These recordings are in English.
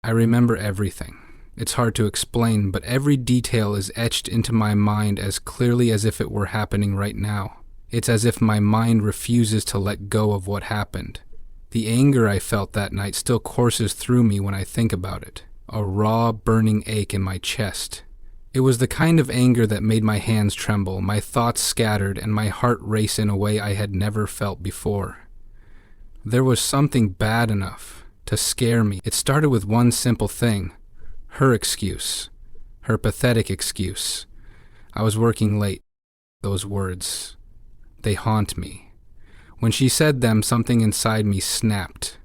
I remember everything. It's hard to explain, but every detail is etched into my mind as clearly as if it were happening right now. It's as if my mind refuses to let go of what happened. The anger I felt that night still courses through me when I think about it, a raw, burning ache in my chest. It was the kind of anger that made my hands tremble, my thoughts scattered, and my heart race in a way I had never felt before. There was something bad enough to scare me. It started with one simple thing. Her excuse. Her pathetic excuse. I was working late. Those words. They haunt me. When she said them, something inside me snapped.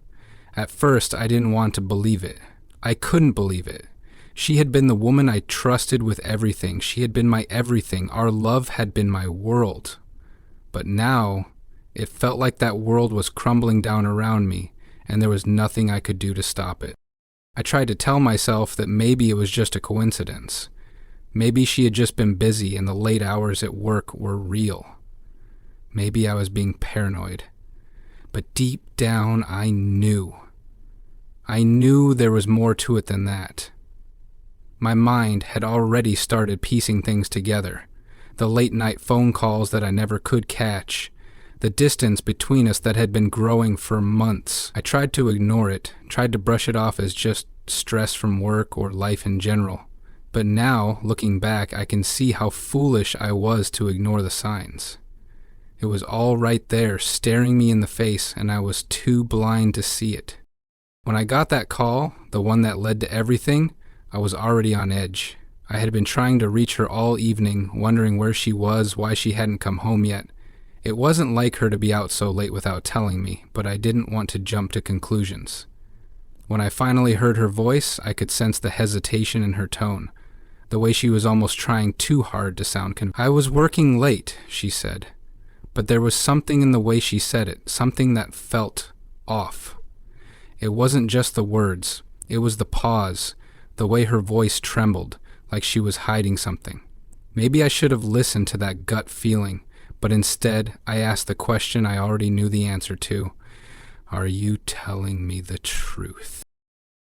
At first, I didn't want to believe it. I couldn't believe it. She had been the woman I trusted with everything. She had been my everything. Our love had been my world. But now, it felt like that world was crumbling down around me, and there was nothing I could do to stop it. I tried to tell myself that maybe it was just a coincidence. Maybe she had just been busy and the late hours at work were real. Maybe I was being paranoid. But deep down, I knew. I knew there was more to it than that. My mind had already started piecing things together. The late-night phone calls that I never could catch. The distance between us that had been growing for months. I tried to ignore it, tried to brush it off as just stress from work or life in general. But now, looking back, I can see how foolish I was to ignore the signs. It was all right there, staring me in the face, and I was too blind to see it. When I got that call, the one that led to everything, I was already on edge. I had been trying to reach her all evening, wondering where she was, why she hadn't come home yet. It wasn't like her to be out so late without telling me, but I didn't want to jump to conclusions. When I finally heard her voice, I could sense the hesitation in her tone, the way she was almost trying too hard to sound convincing. I was working late, she said, but there was something in the way she said it, something that felt off. It wasn't just the words, it was the pause, the way her voice trembled, like she was hiding something. Maybe I should have listened to that gut feeling, but instead I asked the question I already knew the answer to. Are you telling me the truth?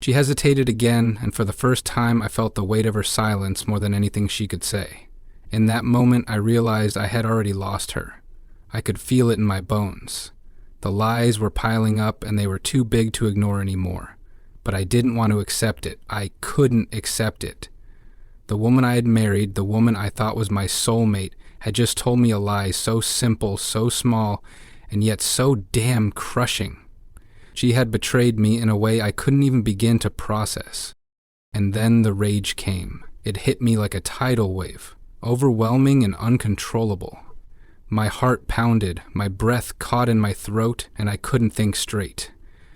She hesitated again, and for the first time I felt the weight of her silence more than anything she could say. In that moment I realized I had already lost her. I could feel it in my bones. The lies were piling up and they were too big to ignore anymore. But I didn't want to accept it. I couldn't accept it. The woman I had married, the woman I thought was my soulmate, had just told me a lie so simple, so small, and yet so damn crushing. She had betrayed me in a way I couldn't even begin to process. And then the rage came. It hit me like a tidal wave, overwhelming and uncontrollable. My heart pounded, my breath caught in my throat, and I couldn't think straight.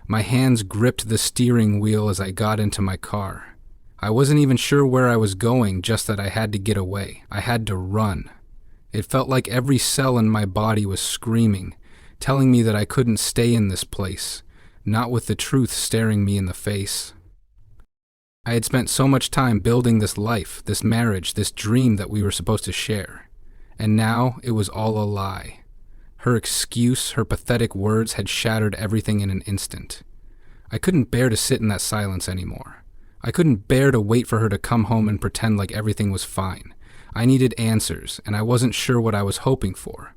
My hands gripped the steering wheel as I got into my car. I wasn't even sure where I was going, just that I had to get away. I had to run. It felt like every cell in my body was screaming, telling me that I couldn't stay in this place, not with the truth staring me in the face. I had spent so much time building this life, this marriage, this dream that we were supposed to share. And now it was all a lie. Her excuse, her pathetic words had shattered everything in an instant. I couldn't bear to sit in that silence anymore. I couldn't bear to wait for her to come home and pretend like everything was fine. I needed answers, and I wasn't sure what I was hoping for.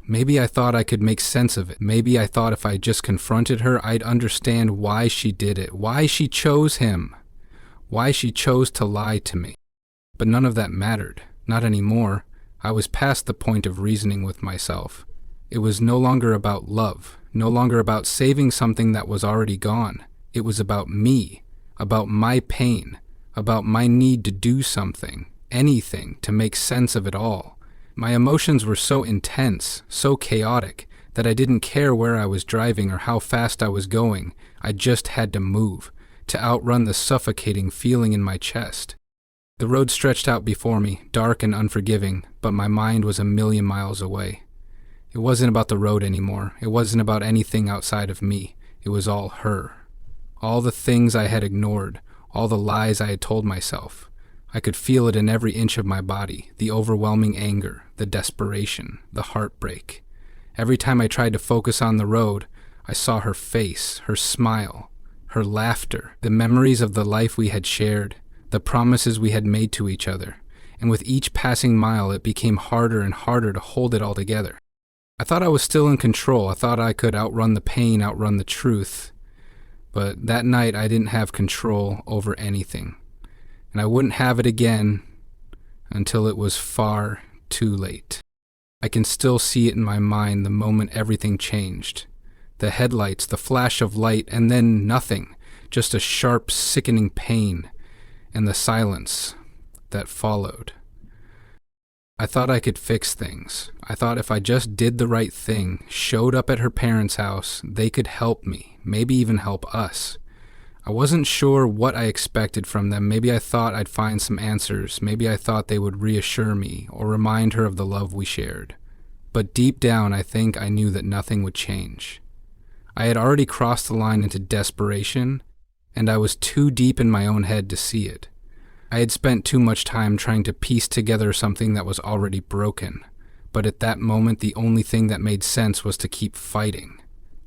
Maybe I thought I could make sense of it. Maybe I thought if I just confronted her, I'd understand why she did it, why she chose him, why she chose to lie to me. But none of that mattered. Not anymore. I was past the point of reasoning with myself. It was no longer about love, no longer about saving something that was already gone. It was about me, about my pain, about my need to do something, anything, to make sense of it all. My emotions were so intense, so chaotic, that I didn't care where I was driving or how fast I was going. I just had to move, to outrun the suffocating feeling in my chest. The road stretched out before me, dark and unforgiving, but my mind was a million miles away. It wasn't about the road anymore. It wasn't about anything outside of me. It was all her. All the things I had ignored, all the lies I had told myself. I could feel it in every inch of my body, the overwhelming anger, the desperation, the heartbreak. Every time I tried to focus on the road, I saw her face, her smile, her laughter, the memories of the life we had shared, the promises we had made to each other, and with each passing mile it became harder and harder to hold it all together. I thought I was still in control. I thought I could outrun the pain, outrun the truth. But that night I didn't have control over anything. And I wouldn't have it again until it was far too late. I can still see it in my mind the moment everything changed. The headlights, the flash of light, and then nothing. Just a sharp, sickening pain, and the silence that followed. I thought I could fix things. I thought if I just did the right thing, showed up at her parents' house, they could help me, maybe even help us. I wasn't sure what I expected from them. Maybe I thought I'd find some answers. Maybe I thought they would reassure me or remind her of the love we shared. But deep down, I think I knew that nothing would change. I had already crossed the line into desperation, and I was too deep in my own head to see it. I had spent too much time trying to piece together something that was already broken, but at that moment the only thing that made sense was to keep fighting.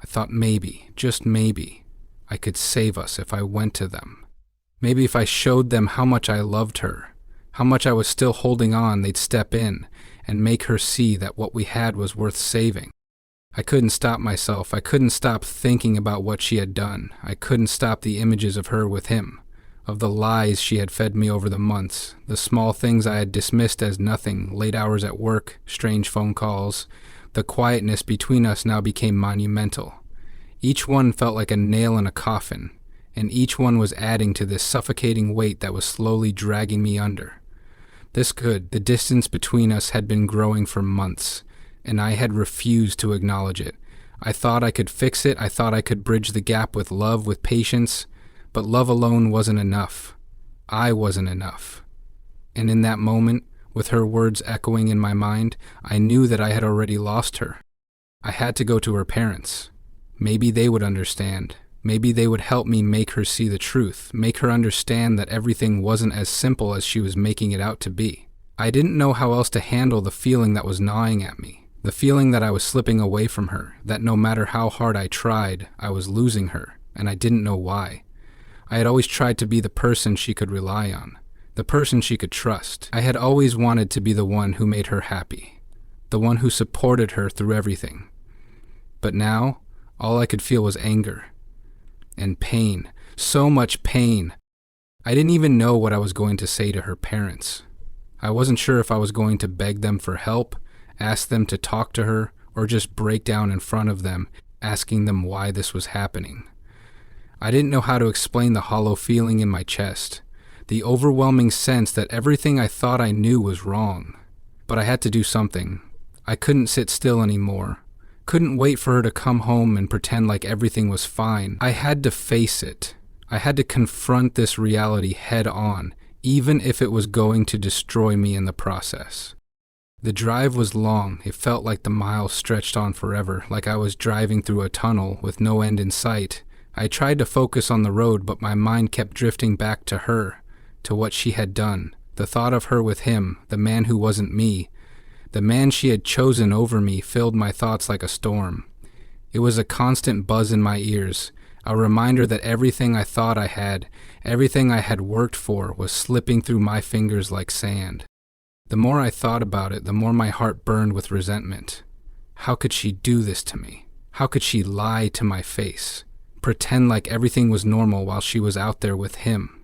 I thought maybe, just maybe, I could save us if I went to them. Maybe if I showed them how much I loved her, how much I was still holding on, they'd step in and make her see that what we had was worth saving. I couldn't stop myself. I couldn't stop thinking about what she had done. I couldn't stop the images of her with him, of the lies she had fed me over the months, the small things I had dismissed as nothing, late hours at work, strange phone calls. The quietness between us now became monumental. Each one felt like a nail in a coffin, and each one was adding to this suffocating weight that was slowly dragging me under. The distance between us had been growing for months, and I had refused to acknowledge it. I thought I could fix it. I thought I could bridge the gap with love, with patience. But love alone wasn't enough. I wasn't enough. And in that moment, with her words echoing in my mind, I knew that I had already lost her. I had to go to her parents. Maybe they would understand. Maybe they would help me make her see the truth, make her understand that everything wasn't as simple as she was making it out to be. I didn't know how else to handle the feeling that was gnawing at me, the feeling that I was slipping away from her, that no matter how hard I tried, I was losing her, and I didn't know why. I had always tried to be the person she could rely on, the person she could trust. I had always wanted to be the one who made her happy, the one who supported her through everything. But now, all I could feel was anger and pain, so much pain. I didn't even know what I was going to say to her parents. I wasn't sure if I was going to beg them for help, ask them to talk to her, or just break down in front of them, asking them why this was happening. I didn't know how to explain the hollow feeling in my chest, the overwhelming sense that everything I thought I knew was wrong. But I had to do something. I couldn't sit still anymore. Couldn't wait for her to come home and pretend like everything was fine. I had to face it. I had to confront this reality head on, even if it was going to destroy me in the process. The drive was long. It felt like the miles stretched on forever, like I was driving through a tunnel with no end in sight. I tried to focus on the road, but my mind kept drifting back to her, to what she had done. The thought of her with him, the man who wasn't me, the man she had chosen over me, filled my thoughts like a storm. It was a constant buzz in my ears, a reminder that everything I thought I had, everything I had worked for, was slipping through my fingers like sand. The more I thought about it, the more my heart burned with resentment. How could she do this to me? How could she lie to my face? Pretend like everything was normal while she was out there with him?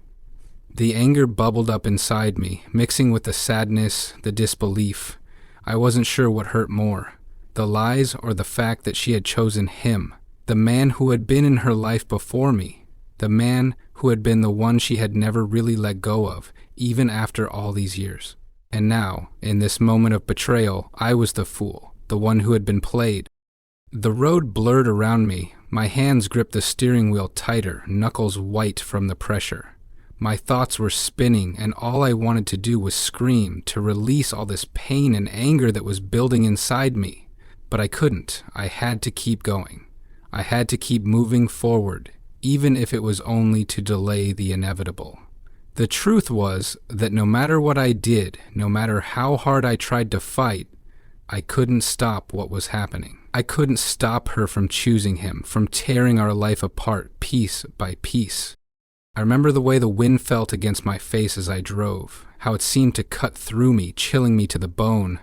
The anger bubbled up inside me, mixing with the sadness, the disbelief. I wasn't sure what hurt more, the lies or the fact that she had chosen him, the man who had been in her life before me, the man who had been the one she had never really let go of, even after all these years. And now, in this moment of betrayal, I was the fool, the one who had been played. The road blurred around me. My hands gripped the steering wheel tighter, knuckles white from the pressure. My thoughts were spinning, and all I wanted to do was scream, to release all this pain and anger that was building inside me. But I couldn't. I had to keep going. I had to keep moving forward, even if it was only to delay the inevitable. The truth was that no matter what I did, no matter how hard I tried to fight, I couldn't stop what was happening. I couldn't stop her from choosing him, from tearing our life apart piece by piece. I remember the way the wind felt against my face as I drove, how it seemed to cut through me, chilling me to the bone.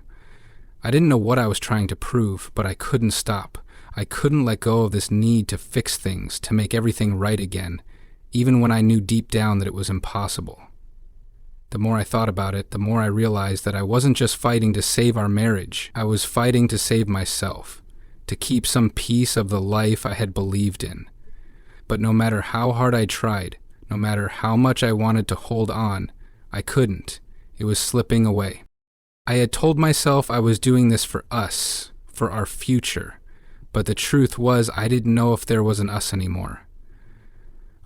I didn't know what I was trying to prove, but I couldn't stop. I couldn't let go of this need to fix things, to make everything right again, even when I knew deep down that it was impossible. The more I thought about it, the more I realized that I wasn't just fighting to save our marriage. I was fighting to save myself, to keep some piece of the life I had believed in. But no matter how hard I tried, no matter how much I wanted to hold on, I couldn't. It was slipping away. I had told myself I was doing this for us, for our future, but the truth was I didn't know if there was an us anymore.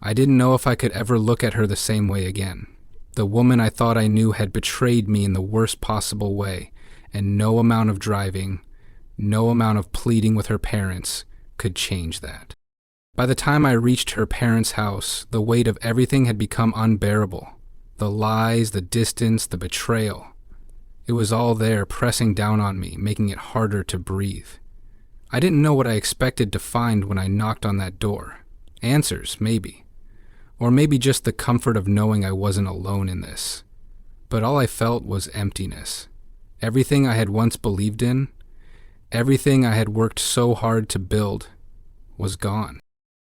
I didn't know if I could ever look at her the same way again. The woman I thought I knew had betrayed me in the worst possible way, and no amount of driving, no amount of pleading with her parents could change that. By the time I reached her parents' house, the weight of everything had become unbearable. The lies, the distance, the betrayal. It was all there, pressing down on me, making it harder to breathe. I didn't know what I expected to find when I knocked on that door. Answers, maybe. Or maybe just the comfort of knowing I wasn't alone in this. But all I felt was emptiness. Everything I had once believed in, everything I had worked so hard to build, was gone.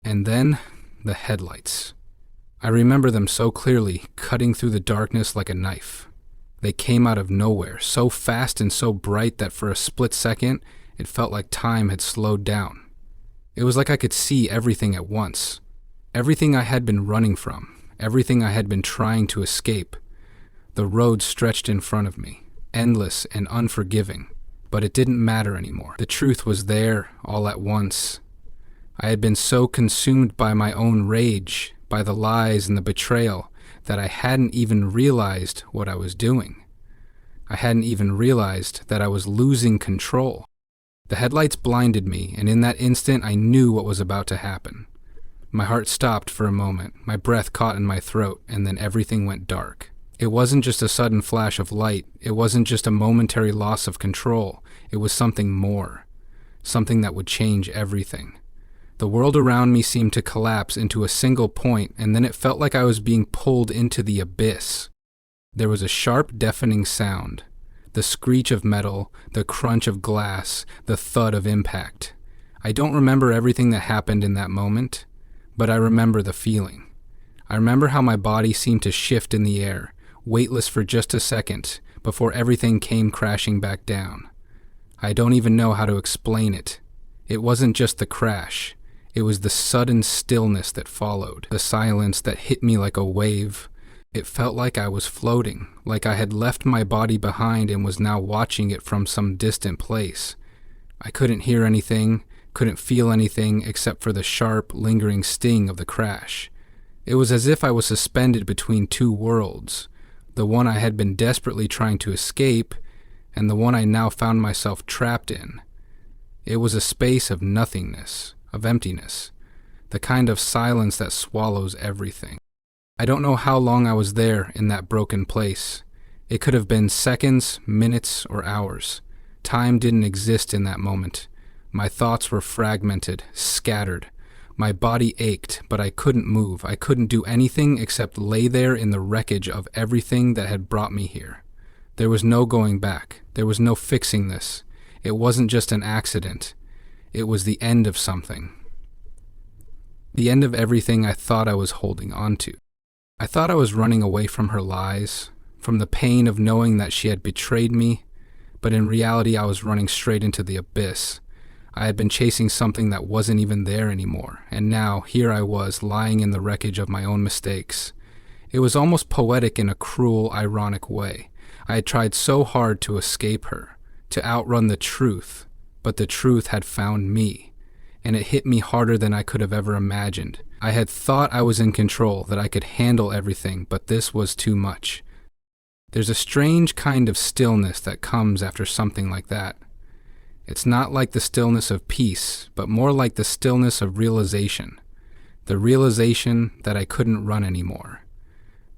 And then, the headlights. I remember them so clearly, cutting through the darkness like a knife. They came out of nowhere, so fast and so bright that for a split second, it felt like time had slowed down. It was like I could see everything at once. Everything I had been running from, everything I had been trying to escape. The road stretched in front of me, endless and unforgiving, but it didn't matter anymore. The truth was there, all at once. I had been so consumed by my own rage, by the lies and the betrayal, that I hadn't even realized what I was doing. I hadn't even realized that I was losing control. The headlights blinded me, and in that instant I knew what was about to happen. My heart stopped for a moment, my breath caught in my throat, and then everything went dark. It wasn't just a sudden flash of light, it wasn't just a momentary loss of control, it was something more, something that would change everything. The world around me seemed to collapse into a single point, and then it felt like I was being pulled into the abyss. There was a sharp, deafening sound. The screech of metal, the crunch of glass, the thud of impact. I don't remember everything that happened in that moment, but I remember the feeling. I remember how my body seemed to shift in the air, weightless for just a second, before everything came crashing back down. I don't even know how to explain it. It wasn't just the crash. It was the sudden stillness that followed, the silence that hit me like a wave. It felt like I was floating, like I had left my body behind and was now watching it from some distant place. I couldn't hear anything, couldn't feel anything except for the sharp, lingering sting of the crash. It was as if I was suspended between two worlds, the one I had been desperately trying to escape, and the one I now found myself trapped in. It was a space of nothingness, of emptiness, the kind of silence that swallows everything. I don't know how long I was there in that broken place. It could have been seconds, minutes, or hours. Time didn't exist in that moment. My thoughts were fragmented, scattered. My body ached, but I couldn't move. I couldn't do anything except lay there in the wreckage of everything that had brought me here. There was no going back. There was no fixing this. It wasn't just an accident. It was the end of something. The end of everything I thought I was holding on to. I thought I was running away from her lies, from the pain of knowing that she had betrayed me, but in reality I was running straight into the abyss. I had been chasing something that wasn't even there anymore, and now here I was lying in the wreckage of my own mistakes. It was almost poetic in a cruel, ironic way. I had tried so hard to escape her, to outrun the truth, but the truth had found me, and it hit me harder than I could have ever imagined. I had thought I was in control, that I could handle everything, but this was too much. There's a strange kind of stillness that comes after something like that. It's not like the stillness of peace, but more like the stillness of realization. The realization that I couldn't run anymore.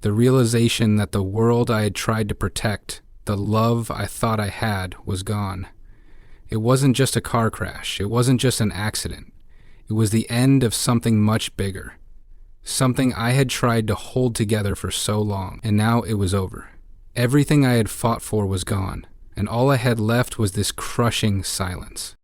The realization that the world I had tried to protect, the love I thought I had, was gone. It wasn't just a car crash. It wasn't just an accident. It was the end of something much bigger. Something I had tried to hold together for so long, and now it was over. Everything I had fought for was gone, and all I had left was this crushing silence.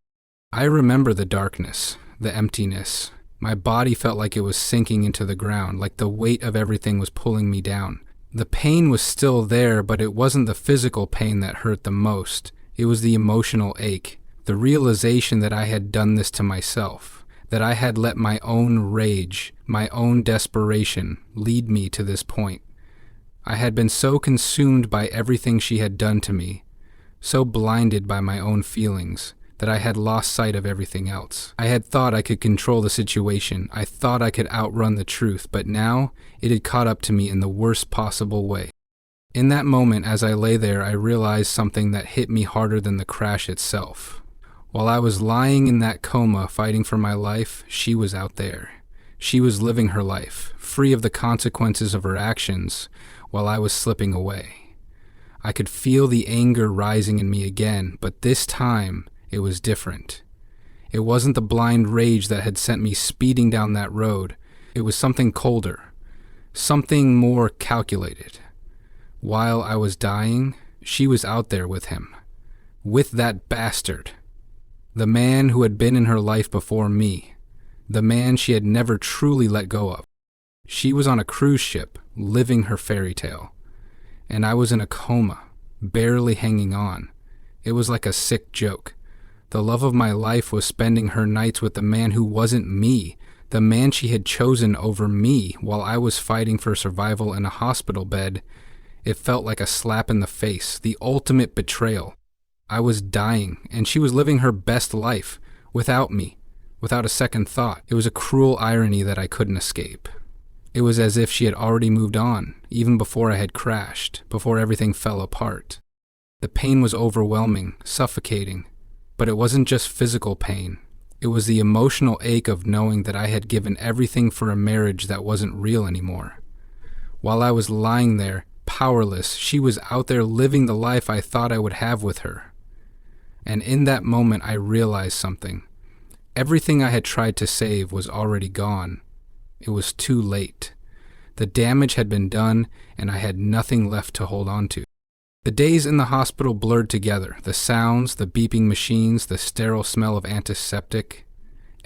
I remember the darkness, the emptiness. My body felt like it was sinking into the ground, like the weight of everything was pulling me down. The pain was still there, but it wasn't the physical pain that hurt the most. It was the emotional ache, the realization that I had done this to myself, that I had let my own rage, my own desperation lead me to this point. I had been so consumed by everything she had done to me, so blinded by my own feelings, that I had lost sight of everything else. I had thought I could control the situation. I thought I could outrun the truth, but now it had caught up to me in the worst possible way. In that moment, as I lay there, I realized something that hit me harder than the crash itself. While I was lying in that coma fighting for my life, she was out there. She was living her life, free of the consequences of her actions, while I was slipping away. I could feel the anger rising in me again, but this time it was different. It wasn't the blind rage that had sent me speeding down that road. It was something colder, something more calculated. While I was dying, she was out there with him, with that bastard. The man who had been in her life before me, the man she had never truly let go of. She was on a cruise ship, living her fairy tale, and I was in a coma, barely hanging on. It was like a sick joke. The love of my life was spending her nights with the man who wasn't me, the man she had chosen over me while I was fighting for survival in a hospital bed. It felt like a slap in the face, the ultimate betrayal. I was dying, and she was living her best life, without me, without a second thought. It was a cruel irony that I couldn't escape. It was as if she had already moved on, even before I had crashed, before everything fell apart. The pain was overwhelming, suffocating, but it wasn't just physical pain. It was the emotional ache of knowing that I had given everything for a marriage that wasn't real anymore. While I was lying there, powerless, she was out there living the life I thought I would have with her. And in that moment, I realized something. Everything I had tried to save was already gone. It was too late. The damage had been done, and I had nothing left to hold on to. The days in the hospital blurred together, the sounds, the beeping machines, the sterile smell of antiseptic.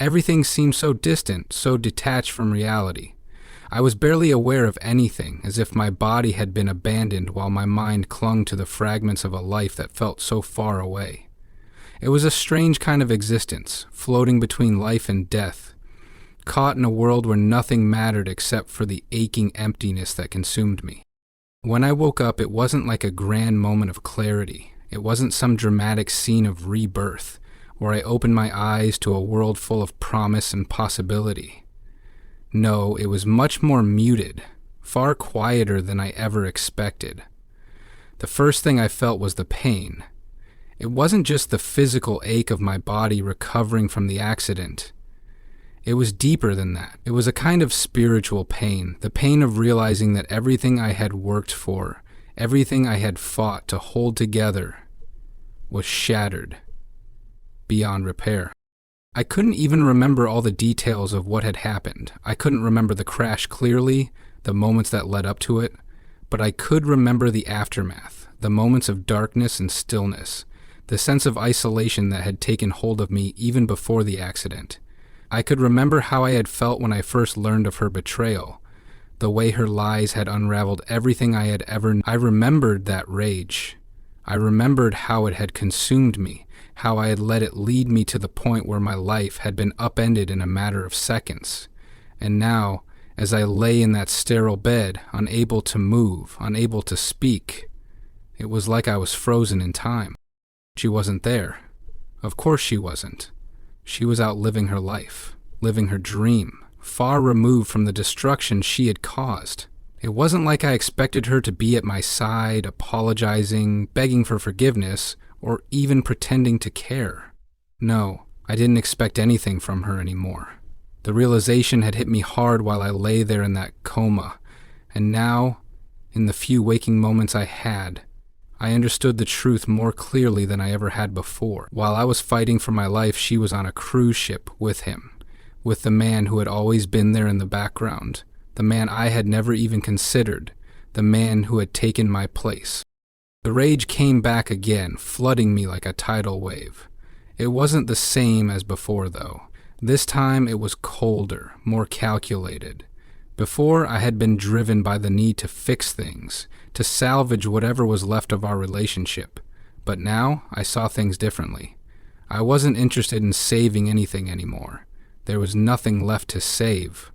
Everything seemed so distant, so detached from reality. I was barely aware of anything, as if my body had been abandoned while my mind clung to the fragments of a life that felt so far away. It was a strange kind of existence, floating between life and death, caught in a world where nothing mattered except for the aching emptiness that consumed me. When I woke up, it wasn't like a grand moment of clarity. It wasn't some dramatic scene of rebirth, where I opened my eyes to a world full of promise and possibility. No, it was much more muted, far quieter than I ever expected. The first thing I felt was the pain. It wasn't just the physical ache of my body recovering from the accident. It was deeper than that. It was a kind of spiritual pain, the pain of realizing that everything I had worked for, everything I had fought to hold together, was shattered beyond repair. I couldn't even remember all the details of what had happened. I couldn't remember the crash clearly, the moments that led up to it, but I could remember the aftermath, the moments of darkness and stillness, the sense of isolation that had taken hold of me even before the accident. I could remember how I had felt when I first learned of her betrayal, the way her lies had unraveled everything I had ever known. I remembered that rage. I remembered how it had consumed me, how I had let it lead me to the point where my life had been upended in a matter of seconds. And now, as I lay in that sterile bed, unable to move, unable to speak, it was like I was frozen in time. She wasn't there. Of course she wasn't. She was out living her life, living her dream, far removed from the destruction she had caused. It wasn't like I expected her to be at my side, apologizing, begging for forgiveness, or even pretending to care. No, I didn't expect anything from her anymore. The realization had hit me hard while I lay there in that coma, and now, in the few waking moments I had, I understood the truth more clearly than I ever had before. While I was fighting for my life, she was on a cruise ship with him, with the man who had always been there in the background, the man I had never even considered, the man who had taken my place. The rage came back again, flooding me like a tidal wave. It wasn't the same as before, though. This time it was colder, more calculated. Before, I had been driven by the need to fix things, to salvage whatever was left of our relationship. But now, I saw things differently. I wasn't interested in saving anything anymore. There was nothing left to save.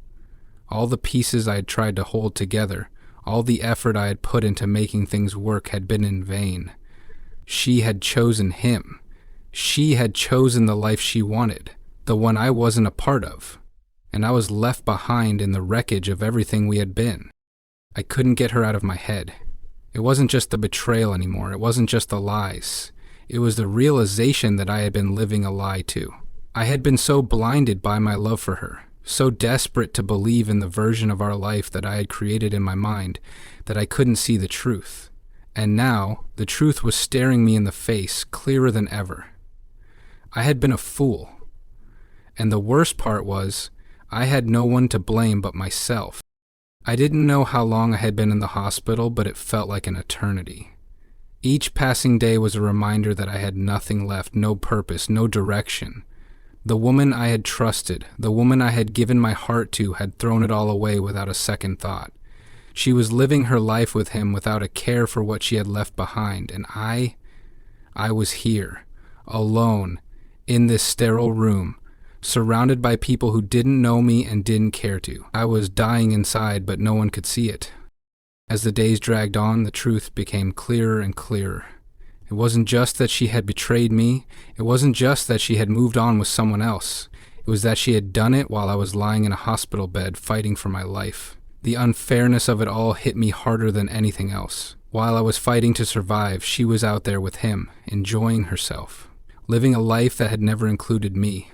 All the pieces I had tried to hold together, all the effort I had put into making things work had been in vain. She had chosen him. She had chosen the life she wanted, the one I wasn't a part of. And I was left behind in the wreckage of everything we had been. I couldn't get her out of my head. It wasn't just the betrayal anymore. It wasn't just the lies. It was the realization that I had been living a lie too. I had been so blinded by my love for her, so desperate to believe in the version of our life that I had created in my mind, that I couldn't see the truth. And now, the truth was staring me in the face, clearer than ever. I had been a fool. And the worst part was, I had no one to blame but myself. I didn't know how long I had been in the hospital, but it felt like an eternity. Each passing day was a reminder that I had nothing left, no purpose, no direction. The woman I had trusted, the woman I had given my heart to, had thrown it all away without a second thought. She was living her life with him without a care for what she had left behind, and I was here, alone, in this sterile room, surrounded by people who didn't know me and didn't care to. I was dying inside, but no one could see it. As the days dragged on, the truth became clearer and clearer. It wasn't just that she had betrayed me. It wasn't just that she had moved on with someone else. It was that she had done it while I was lying in a hospital bed fighting for my life. The unfairness of it all hit me harder than anything else. While I was fighting to survive, she was out there with him, enjoying herself, living a life that had never included me.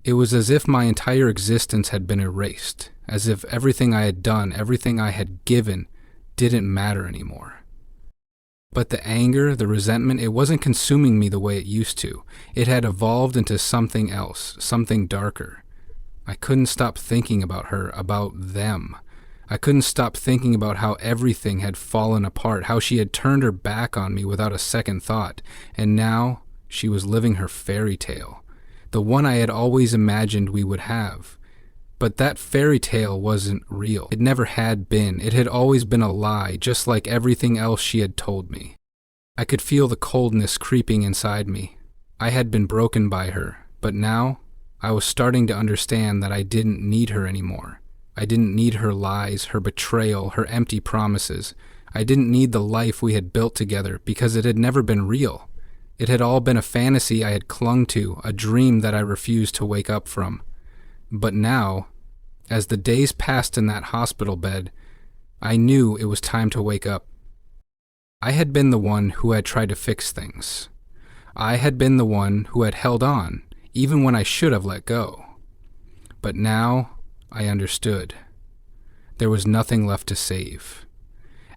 It was as if my entire existence had been erased, as if everything I had done, everything I had given, didn't matter anymore. But the anger, the resentment, it wasn't consuming me the way it used to. It had evolved into something else, something darker. I couldn't stop thinking about her, about them. I couldn't stop thinking about how everything had fallen apart, how she had turned her back on me without a second thought, and now she was living her fairy tale. The one I had always imagined we would have. But that fairy tale wasn't real. It never had been. It had always been a lie, just like everything else she had told me. I could feel the coldness creeping inside me. I had been broken by her, but now I was starting to understand that I didn't need her anymore. I didn't need her lies, her betrayal, her empty promises. I didn't need the life we had built together because it had never been real. It had all been a fantasy I had clung to, a dream that I refused to wake up from. But now, as the days passed in that hospital bed, I knew it was time to wake up. I had been the one who had tried to fix things. I had been the one who had held on, even when I should have let go. But now, I understood. There was nothing left to save.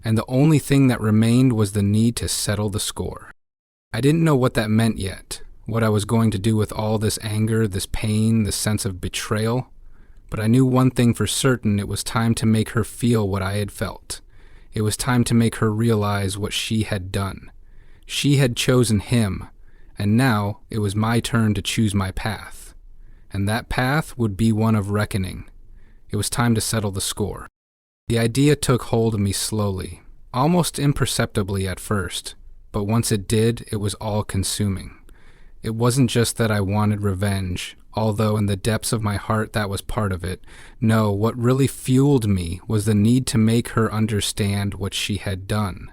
And the only thing that remained was the need to settle the score. I didn't know what that meant yet, what I was going to do with all this anger, this pain, this sense of betrayal, but I knew one thing for certain: it was time to make her feel what I had felt. It was time to make her realize what she had done. She had chosen him, and now it was my turn to choose my path. And that path would be one of reckoning. It was time to settle the score. The idea took hold of me slowly, almost imperceptibly at first. But once it did, it was all-consuming. It wasn't just that I wanted revenge, although in the depths of my heart that was part of it. No, what really fueled me was the need to make her understand what she had done.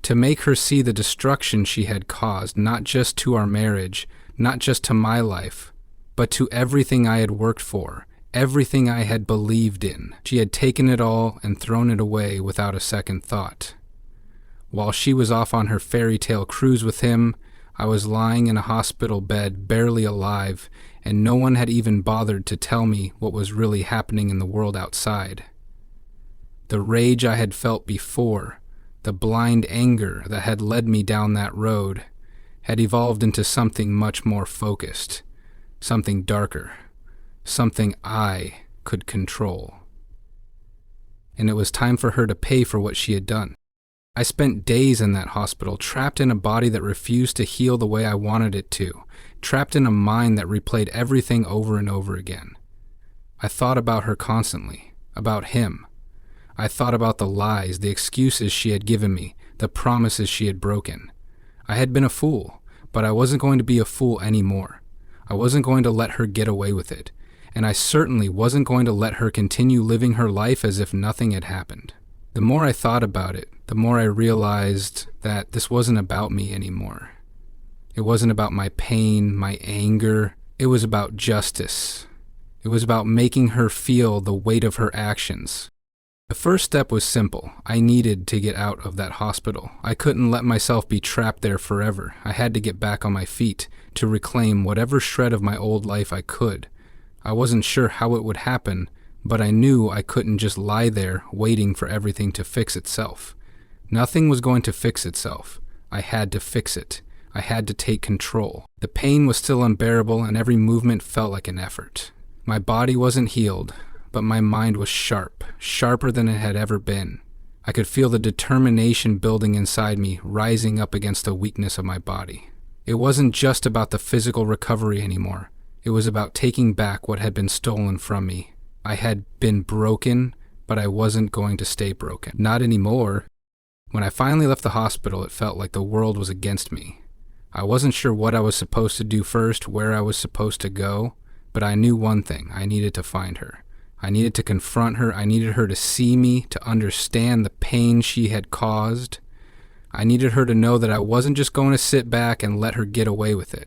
To make her see the destruction she had caused, not just to our marriage, not just to my life, but to everything I had worked for, everything I had believed in. She had taken it all and thrown it away without a second thought. While she was off on her fairy tale cruise with him, I was lying in a hospital bed, barely alive, and no one had even bothered to tell me what was really happening in the world outside. The rage I had felt before, The blind anger that had led me down that road had evolved into something much more focused, something darker, something I could control. And it was time for her to pay for what she had done. I spent days in that hospital, trapped in a body that refused to heal the way I wanted it to, trapped in a mind that replayed everything over and over again. I thought about her constantly, about him. I thought about the lies, the excuses she had given me, the promises she had broken. I had been a fool, but I wasn't going to be a fool anymore. I wasn't going to let her get away with it, and I certainly wasn't going to let her continue living her life as if nothing had happened. The more I thought about it, the more I realized that this wasn't about me anymore. It wasn't about my pain, my anger. It was about justice. It was about making her feel the weight of her actions. The first step was simple. I needed to get out of that hospital. I couldn't let myself be trapped there forever. I had to get back on my feet to reclaim whatever shred of my old life I could. I wasn't sure how it would happen, but I knew I couldn't just lie there waiting for everything to fix itself. Nothing was going to fix itself. I had to fix it. I had to take control. The pain was still unbearable and every movement felt like an effort. My body wasn't healed, but my mind was sharp, sharper than it had ever been. I could feel the determination building inside me, rising up against the weakness of my body. It wasn't just about the physical recovery anymore. It was about taking back what had been stolen from me. I had been broken, but I wasn't going to stay broken. Not anymore. When I finally left the hospital, it felt like the world was against me. I wasn't sure what I was supposed to do first, where I was supposed to go, but I knew one thing. I needed to find her. I needed to confront her. I needed her to see me, to understand the pain she had caused. I needed her to know that I wasn't just going to sit back and let her get away with it.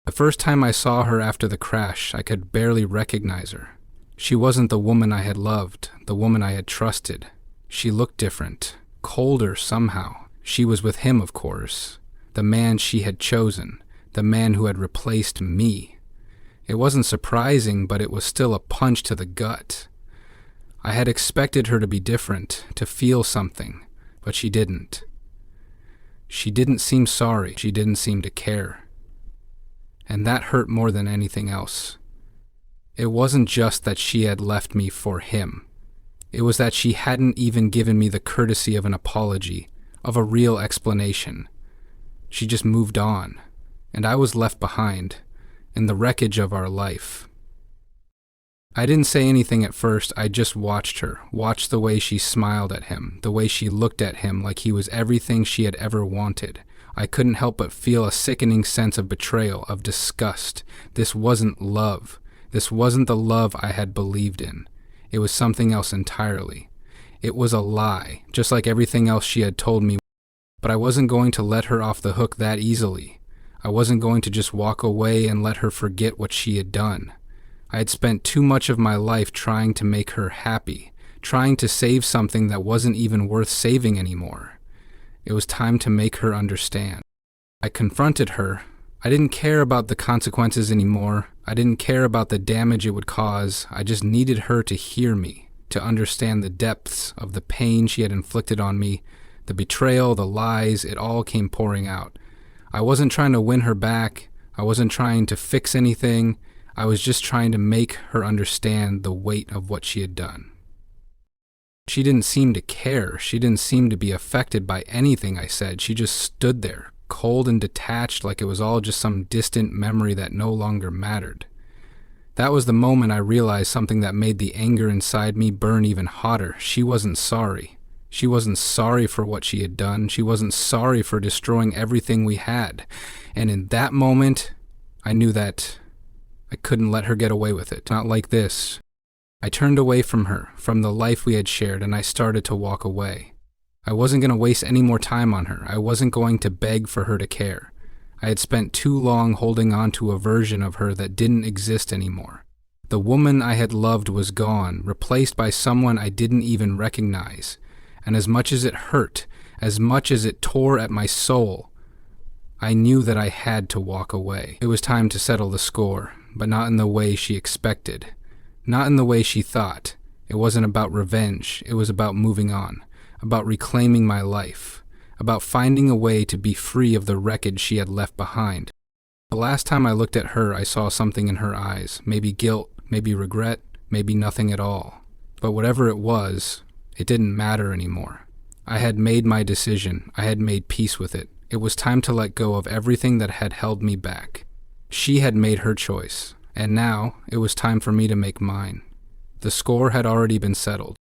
The first time I saw her after the crash, I could barely recognize her. She wasn't the woman I had loved, the woman I had trusted. She looked different, colder somehow. She was with him, of course, the man she had chosen, the man who had replaced me. It wasn't surprising, but it was still a punch to the gut. I had expected her to be different, to feel something, but she didn't. She didn't seem sorry. She didn't seem to care. And that hurt more than anything else. It wasn't just that she had left me for him. It was that she hadn't even given me the courtesy of an apology, of a real explanation. She just moved on, and I was left behind, in the wreckage of our life. I didn't say anything at first. I just watched her, watched the way she smiled at him, the way she looked at him like he was everything she had ever wanted. I couldn't help but feel a sickening sense of betrayal, of disgust. This wasn't love. This wasn't the love I had believed in. It was something else entirely. It was a lie, just like everything else she had told me. But I wasn't going to let her off the hook that easily. I wasn't going to just walk away and let her forget what she had done. I had spent too much of my life trying to make her happy, trying to save something that wasn't even worth saving anymore. It was time to make her understand. I confronted her. I didn't care about the consequences anymore. I didn't care about the damage it would cause. I just needed her to hear me, to understand the depths of the pain she had inflicted on me, the betrayal, the lies. It all came pouring out. I wasn't trying to win her back. I wasn't trying to fix anything. I was just trying to make her understand the weight of what she had done. She didn't seem to care. She didn't seem to be affected by anything I said. She just stood there, cold and detached, like it was all just some distant memory that no longer mattered. That was the moment I realized something that made the anger inside me burn even hotter. She wasn't sorry. She wasn't sorry for what she had done. She wasn't sorry for destroying everything we had. And in that moment, I knew that I couldn't let her get away with it. Not like this. I turned away from her, from the life we had shared, and I started to walk away. I wasn't going to waste any more time on her. I wasn't going to beg for her to care. I had spent too long holding on to a version of her that didn't exist anymore. The woman I had loved was gone, replaced by someone I didn't even recognize. And as much as it hurt, as much as it tore at my soul, I knew that I had to walk away. It was time to settle the score, but not in the way she expected. Not in the way she thought. It wasn't about revenge. It was about moving on. about reclaiming my life, about finding a way to be free of the wreckage she had left behind. The last time I looked at her, I saw something in her eyes, maybe guilt, maybe regret, maybe nothing at all. But whatever it was, it didn't matter anymore. I had made my decision. I had made peace with it. It was time to let go of everything that had held me back. She had made her choice, and now it was time for me to make mine. The score had already been settled.